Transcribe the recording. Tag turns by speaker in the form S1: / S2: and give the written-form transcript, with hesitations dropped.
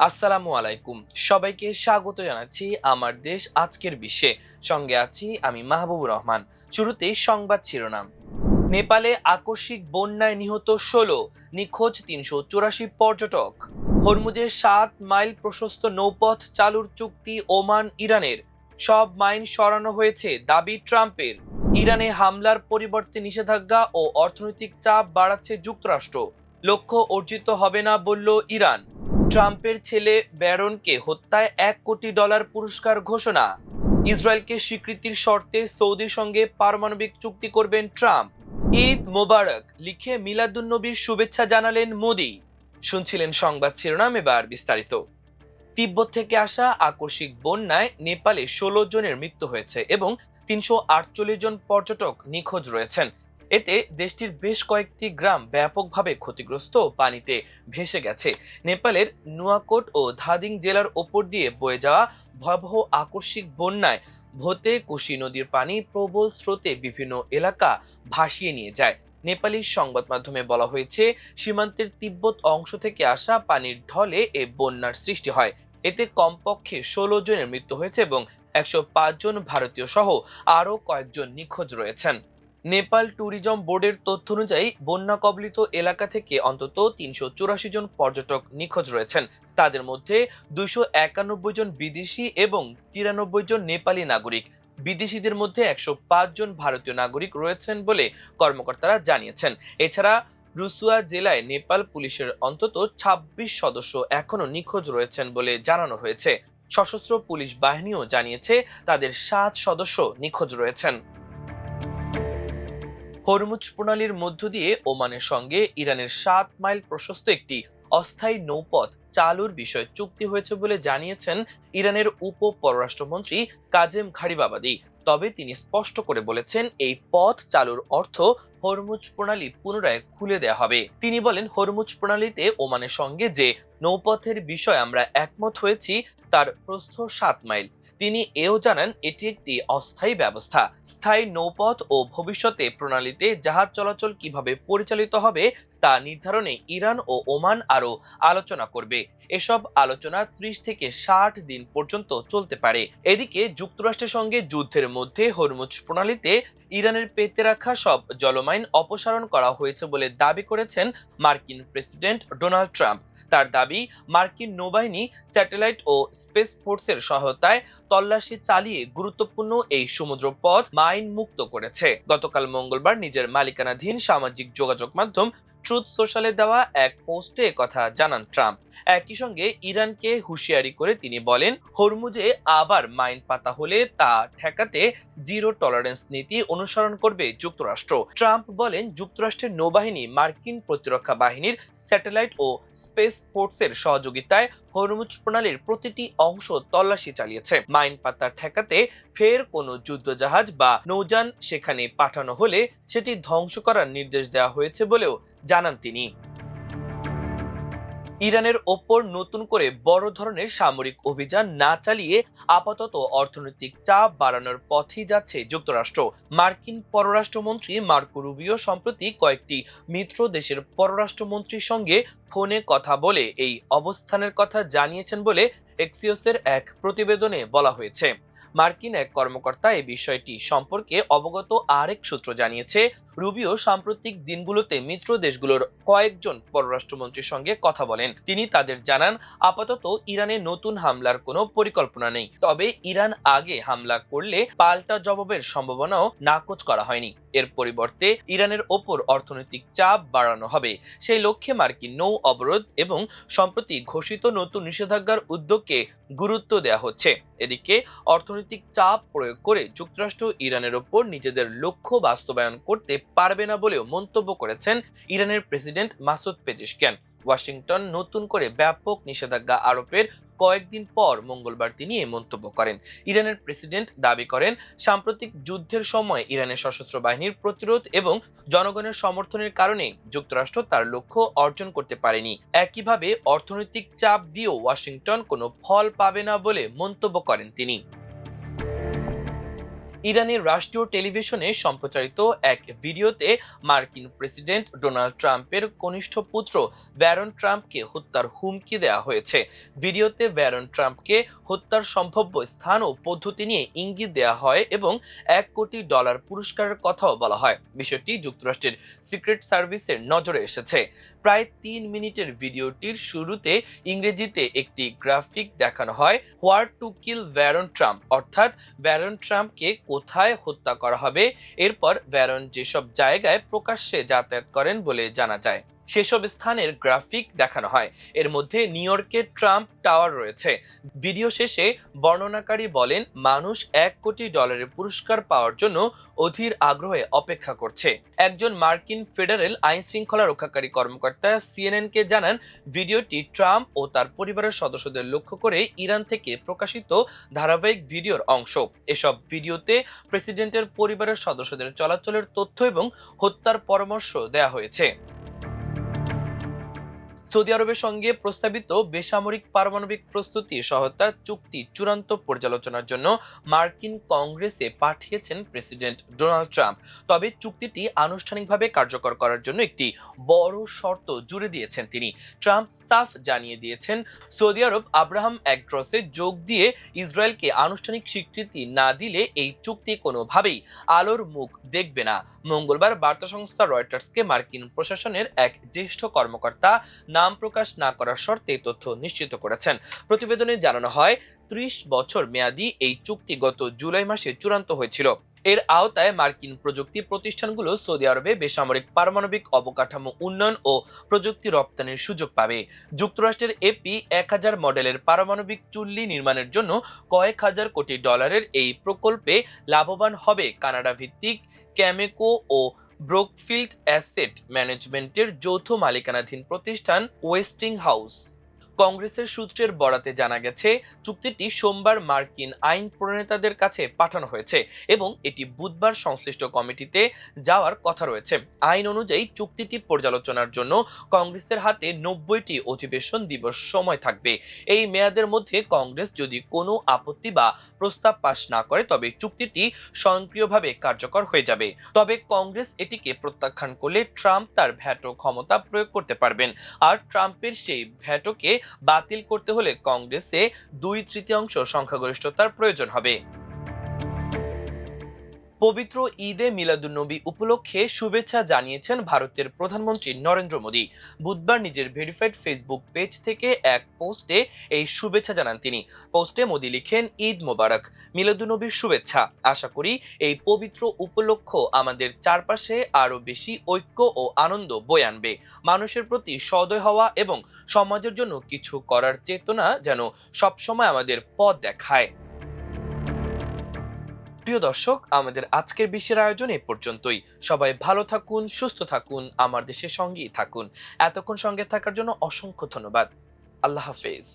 S1: আসসালামু আলাইকুম। সবাইকে স্বাগত জানাচ্ছি আমার দেশ আজকের বিশ্বে। সঙ্গে আছি আমি মাহবুবুর রহমান। শুরুতেই সংবাদ শিরোনাম। নেপালে আকস্মিক বন্যায় নিহত ১৬, নিখোঁজ ৩৮৪ পর্যটক। হরমুজের ৭ মাইল প্রশস্ত নৌপথ চালুর চুক্তি ওমান ইরানের। সব মাইন সরানো হয়েছে, দাবি ট্রাম্পের। ইরানে হামলার পরিবর্তে নিষেধাজ্ঞা ও অর্থনৈতিক চাপ বাড়াচ্ছে যুক্তরাষ্ট্র। লক্ষ্য অর্জিত হবে না বলল ইরান। ট্রাম্পের ছেলে ব্যারনকে হত্যায় $১ কোটি পুরস্কার ঘোষণা। ইসরায়েলকে স্বীকৃতির শর্তে সৌদির সঙ্গে পারমাণবিক চুক্তি করবেন ট্রাম্প। ঈদ মোবারক লিখে মিলাদুন্নবীর শুভেচ্ছা জানালেন মোদি। শুনছিলেন সংবাদ শিরোনাম, এবার বিস্তারিত। তিব্বত থেকে আসা আকস্মিক বন্যায় নেপালে ১৬ জনের মৃত্যু হয়েছে এবং ৩৪৮ জন পর্যটক নিখোঁজ রয়েছেন। এতে দেশটির বেশ কয়েকটি গ্রাম ব্যাপকভাবে ক্ষতিগ্রস্ত, পানিতে ভেসে গেছে। নেপালের নুয়াকোট ও ধাদিং জেলার ওপর দিয়ে বয়ে যাওয়া ভয়াবহ আকস্মিক বন্যায় ভোতে কোশি নদীর পানি প্রবল স্রোতে বিভিন্ন এলাকা ভাসিয়ে নিয়ে যায়। নেপালি সংবাদ মাধ্যমে বলা হয়েছে, সীমান্তের তিব্বত অংশ থেকে আসা পানির ঢলে এ বন্যার সৃষ্টি হয়। এতে কমপক্ষে ১৬ জনের মৃত্যু হয়েছে এবং ১০৫ জন ভারতীয় সহ আরও কয়েকজন নিখোঁজ রয়েছেন। নেপাল ট্যুরিজম বোর্ডের তথ্য অনুযায়ী বন্যা কবলিত এলাকা থেকে অন্তত ৩৮৪ জন পর্যটক নিখোঁজ রয়েছেন। তাদের মধ্যে ২৯১ জন বিদেশি এবং ৯৩ জন নেপালি নাগরিক। বিদেশিদের মধ্যে ১০৫ জন ভারতীয় নাগরিক রয়েছেন বলে কর্মকর্তারা জানিয়েছেন। এছাড়া রুসুয়া জেলায় নেপাল পুলিশের অন্তত ২৬ সদস্য এখনো নিখোঁজ রয়েছেন বলে জানানো হয়েছে। সশস্ত্র পুলিশ বাহিনীও জানিয়েছে তাদের ৭ সদস্য নিখোঁজ রয়েছেন। হরমুজ প্রণালীর মধ্য দিয়ে ওমানের সঙ্গে ইরানের ৭ মাইল প্রশস্ত একটি অস্থায়ী নৌপথ চালুর বিষয়ে চুক্তি হয়েছে বলে জানিয়েছেন ইরানের উপ পররাষ্ট্রমন্ত্রী কাজেম ঘারিবাবাদি। তবে তিনি স্পষ্ট করে বলেছেন, এই পথ চালুর অর্থ হরমুজ প্রণালী পুনরায় খুলে দেয়া হবে। তিনি বলেন, হরমুজ প্রণালীতে ওমানের সঙ্গে যে নৌপথের বিষয়ে আমরা একমত হয়েছি তার প্রস্থ ৭ মাইল। তিনি এও জানান, এটি একটি অস্থায়ী ব্যবস্থা। স্থায়ী নৌপথ ও ভবিষ্যতে প্রণালীতে জাহাজ চলাচল কিভাবে পরিচালিত হবে তা নির্ধারণে ইরান ও ওমান আরও আলোচনা করবে। এসব আলোচনা ৩০ থেকে ৬০ দিন পর্যন্ত চলতে পারে। এদিকে যুক্তরাষ্ট্রের সঙ্গে যুদ্ধের মধ্যে হরমুজ প্রণালীতে ইরানের পেতে রাখা সব জলমাইন অপসারণ করা হয়েছে বলে দাবি করেছেন মার্কিন প্রেসিডেন্ট ডোনাল্ড ট্রাম্প। তার দাবি, মার্কিন নৌবাহিনী স্যাটেলাইট ও স্পেস ফোর্সের সহায়তায় তল্লাশি চালিয়ে গুরুত্বপূর্ণ এই সমুদ্র পথ মাইন মুক্ত করেছে। গতকাল মঙ্গলবার নিজের মালিকানাধীন সামাজিক যোগাযোগ মাধ্যম ট্রুথ সোশ্যালে দেওয়া এক পোস্টে কথা জানান ট্রাম্প। একই সঙ্গে ইরানকে হুঁশিয়ারি করে তিনি বলেন, হরমুজে আবার মাইন পাতা হলে তা ঠেকাতে জিরো টলারেন্স নীতি অনুসরণ করবে যুক্তরাষ্ট্র। ট্রাম্প বলেন, যুক্তরাষ্ট্রের নৌবাহিনী মার্কিন প্রতিরক্ষা বাহিনীর স্যাটেলাইট ও স্পেস ফোর্সের সহযোগিতায় হরমুজ প্রণালীর প্রতিটি অংশ তল্লাশি চালিয়েছে। মাইন পাতা ঠেকাতে ফের কোনো যুদ্ধজাহাজ বা নৌযান সেখানে পাঠানো হলে সেটি ধ্বংস করার নির্দেশ দেওয়া হয়েছে বলেও জানান তিনি। ইরানের ওপর নতুন করে বড় ধরনের সামরিক অভিযান না চালিয়ে আপাতত অর্থনৈতিক চাপ বাড়ানোর পথেই যাচ্ছে যুক্তরাষ্ট্র। মার্কিন পররাষ্ট্রমন্ত্রী মার্কো রুবিও সম্প্রতি কয়েকটি মিত্র দেশের পররাষ্ট্রমন্ত্রীর সঙ্গে ফোনে কথা বলে এই অবস্থানের কথা জানিয়েছেন বলে এক্সিওসের এক প্রতিবেদনে বলা হয়েছে। মার্কিন এক কর্মকর্তা এই বিষয়টি সম্পর্কে অবগত আরেক সূত্র জানিয়েছে, রুবিও সাম্প্রতিক দিনগুলোতে মিত্র দেশগুলোর কয়েকজন পররাষ্ট্রমন্ত্রীর সঙ্গে কথা বলেন। তিনি তাদের জানান, আপাতত ইরানে নতুন হামলার কোনো পরিকল্পনা নেই, তবে ইরান আগে হামলা করলে পাল্টা জবাবের সম্ভাবনাও নাকচ করা হয়নি। এর পরিবর্তে ইরানের ওপর অর্থনৈতিক চাপ বাড়ানো হবে। সেই লক্ষ্যে মার্কিন নৌ অবরোধ এবং সম্প্রতি ঘোষিত নতুন নিষেধাজ্ঞার উদ্যোগকে গুরুত্ব দেওয়া হচ্ছে। এদিকে অর্থনৈতিক চাপ প্রয়োগ করে যুক্তরাষ্ট্র ইরানের ওপর নিজেদের লক্ষ্য বাস্তবায়ন করতে পারবে না বলেও মন্তব্য করেছেন ইরানের প্রেসিডেন্ট মাসুদ পেজেশকিয়ান। ওয়াশিংটন নতুন করে ব্যাপক নিষেধাজ্ঞা আরোপের কয়েকদিন পর মঙ্গলবার তিনি এই মন্তব্য করেন। ইরানের প্রেসিডেন্ট দাবি করেন, সাম্প্রতিক যুদ্ধের সময় ইরানের সশস্ত্র বাহিনীর প্রতিরোধ এবং জনগণের সমর্থনের কারণে যুক্তরাষ্ট্র তার লক্ষ্য অর্জন করতে পারেনি। একইভাবে অর্থনৈতিক চাপ দিয়েও ওয়াশিংটন কোনো ফল পাবে না বলে মন্তব্য করেন তিনি। ইরানের রাষ্ট্রীয় টেলিভিশনে সম্প্রচারিত এক ভিডিওতে মার্কিন প্রেসিডেন্ট ডোনাল্ড ট্রাম্পের কনিষ্ঠ পুত্র ব্যারন ট্রাম্পকে হত্যার হুমকি দেওয়া হয়েছে। ভিডিওতে ব্যারন ট্রাম্পকে হত্যার সম্ভাব্য স্থান ও পদ্ধতি নিয়ে ইঙ্গিত দেওয়া হয় এবং $1 কোটি পুরস্কারের কথাও বলা হয়। বিষয়টি যুক্তরাষ্ট্রের সিক্রেট সার্ভিসের নজরে এসেছে। প্রায় 3 মিনিটের ভিডিওটির শুরুতে ইংরেজিতে একটি গ্রাফিক দেখানো হয়, হোয়ার টু কিল ব্যারন ট্রাম্প, অর্থাৎ ব্যারন ট্রাম্পকে কোথায় হত্যা করা হবে। এরপর ব্যারন যেসব জায়গায় প্রকাশ্যে যাতায়াত করেন বলে জানা যায় সেসব স্থানের গ্রাফিক দেখানো হয়। এর মধ্যে নিউ ইয়র্কের ট্রাম্প টাওয়ার রয়েছে। ভিডিও শেষে বর্ণনাকারী বলেন, মানুষ $1 কোটি পুরস্কার পাওয়ার জন্য অধীর আগ্রহে অপেক্ষা করছে। একজন মার্কিন ফেডারেল আইন শৃঙ্খলা রক্ষাকারী কর্মকর্তা সিএনএনকে জানান, ভিডিওটি ট্রাম্প ও তার পরিবারের সদস্যদের লক্ষ্য করে ইরান থেকে প্রকাশিত ধারাবাহিক ভিডিওর অংশ। এসব ভিডিওতে প্রেসিডেন্টের পরিবারের সদস্যদের চলাচলের তথ্য এবং হত্যার পরামর্শ দেওয়া হয়েছে। সৌদি আরবের সঙ্গে প্রস্তাবিত বেসামরিক পারমাণবিক প্রস্তুতি সহায়তা চুক্তি চূড়ান্ত পর্যালোচনার জন্য মার্কিন কংগ্রেসে পাঠিয়েছেন প্রেসিডেন্ট ডোনাল্ড ট্রাম্প। তবে চুক্তিটি আনুষ্ঠানিকভাবে কার্যকর করার জন্য একটি বড় শর্ত জুড়ে দিয়েছেন তিনি। ট্রাম্প সাফ জানিয়ে দিয়েছেন, সৌদি আরব আব্রাহাম অ্যাক্টসে যোগ দিয়ে ইসরায়েলকে আনুষ্ঠানিক স্বীকৃতি না দিলে এই চুক্তি কোনোভাবেই আলোর মুখ দেখবে না। মঙ্গলবার বার্তা সংস্থা রয়টার্সকে মার্কিন প্রশাসনের এক জ্যেষ্ঠ কর্মকর্তা নাম প্রকাশ না করার শর্তে তথ্য নিশ্চিত করেছেন। প্রতিবেদনে জানানো হয়, 30 বছর মেয়াদী এই চুক্তি গত জুলাই মাসে চূড়ান্ত হয়েছিল। এর আওতায় মার্কিন প্রযুক্তি প্রতিষ্ঠানগুলো সৌদি আরবে বেসামরিক পারমাণবিক অবকাঠামো উন্নয়ন ও প্রযুক্তি রপ্তানির সুযোগ পাবে। যুক্তরাষ্ট্রের এপি 1000 মডেলের পারমাণবিক চুল্লি নির্মাণের জন্য কয়েক হাজার কোটি ডলারের এই প্রকল্পে লাভবান হবে কানাডা ভিত্তিক ক্যামেকো ও ব্রুকফিল্ড অ্যাসেট ম্যানেজমেন্টের যৌথ মালিকানাধীন প্রতিষ্ঠান ওয়েস্টিংহাউস। কংগ্রেসের সূত্রের বরাতে জানা গেছে, চুক্তিটি সোমবার মার্কিন আইন প্রণেতাদের কাছে পাঠানো হয়েছে এবং এটি বুধবার সংশ্লিষ্ট কমিটিতে যাওয়ার কথা রয়েছে। আইন অনুযায়ী চুক্তিটি পর্যালোচনার জন্য কংগ্রেসের হাতে 90টি অধিবেশন দিবস সময় থাকবে। এই মেয়াদের মধ্যে কংগ্রেস যদি কোনো আপত্তি বা প্রস্তাব পাশ না করে তবে চুক্তিটি স্বয়ংক্রিয়ভাবে কার্যকর হয়ে যাবে। তবে কংগ্রেস এটিকে প্রত্যাখ্যান করলে ট্রাম্প তার ভ্যাটো ক্ষমতা প্রয়োগ করতে পারবেন। আর ট্রাম্পের সেই ভ্যাটোকে বাতিল করতে হলে কংগ্রেসে 2/3 সংখ্যাগরিষ্ঠতার প্রয়োজন হবে। পবিত্র ঈদে মিলাদুন্নবী উপলক্ষে শুভেচ্ছা জানিয়েছেন ভারতের প্রধানমন্ত্রী নরেন্দ্র মোদী। বুধবার নিজের ভেরিফাইড ফেসবুক পেজ থেকে এক পোস্টে এই শুভেচ্ছা জানান তিনি। পোস্টে মোদী লিখেন, ঈদ মোবারক, মিলাদুন্নবীর শুভেচ্ছা। আশা করি এই পবিত্র উপলক্ষ আমাদের চারপাশে আরো বেশি ঐক্য ও আনন্দ বয়ে আনবে। মানুষের প্রতি সদয় হওয়া এবং সমাজের জন্য কিছু করার চেতনা যেন সবসময় আমাদের পথ দেখায়। প্রিয় দর্শক, আমাদের আজকের বিশ্বের আয়োজন এ পর্যন্তই। সবাই ভালো থাকুন, সুস্থ থাকুন, আমার দেশের সঙ্গেই থাকুন। এতক্ষণ সঙ্গে থাকার জন্য অসংখ্য ধন্যবাদ। আল্লাহ হাফেজ।